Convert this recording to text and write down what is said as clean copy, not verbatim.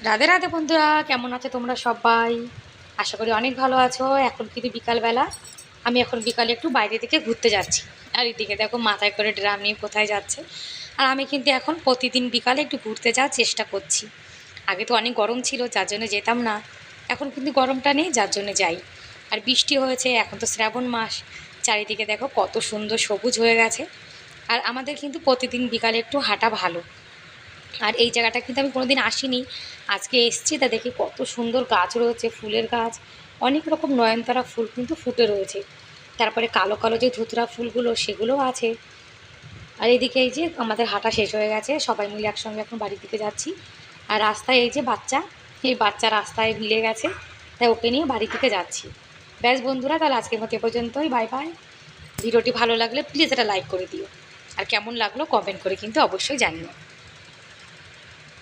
রাধে রাধে বন্ধুরা, কেমন আছো তোমরা সবাই? আশা করি অনেক ভালো আছো। এখন কিন্তু বিকালবেলা, আমি এখন বিকালে একটু বাইরে দিকে ঘুরতে যাচ্ছি। আর এদিকে দেখো মাথায় করে ড্রাম নিয়ে কোথায় যাচ্ছে। আর আমি কিন্তু এখন প্রতিদিন বিকালে একটু ঘুরতে যাওয়ার চেষ্টা করছি। আগে তো অনেক গরম ছিল, যার জন্য যেতাম না। এখন কিন্তু গরমটা নেই, যার জন্য যাই। আর বৃষ্টি হয়েছে, এখন তো শ্রাবণ মাস। চারিদিকে দেখো কত সুন্দর সবুজ হয়ে গেছে। আর আমাদের কিন্তু প্রতিদিন বিকালে একটু হাঁটা ভালো। আর এই জায়গাটা কিন্তু আমি কোনোদিন আসিনি, আজকে এসেছি। তা দেখি কত সুন্দর গাছ রয়েছে, ফুলের গাছ। অনেক রকম নয়নতারা ফুল কিন্তু ফুটে রয়েছে। তারপরে কালো কালো যে ধুতরা ফুলগুলো, সেগুলোও আছে। আর এদিকে এই যে আমাদের হাঁটা শেষ হয়ে গেছে, সবাই মিলে একসঙ্গে এখন বাড়ির দিকে যাচ্ছি। আর রাস্তায় এই যে বাচ্চা, এই বাচ্চা রাস্তায় মিলে গেছে, তাই ওকে নিয়ে বাড়ি থেকে যাচ্ছি। ব্যাস বন্ধুরা, তাহলে আজকের মতো এ পর্যন্তই। Bye bye. ভিডিওটি ভালো লাগলে প্লিজ এটা লাইক করে দিও। আর কেমন লাগলো কমেন্ট করে কিন্তু অবশ্যই জানিও।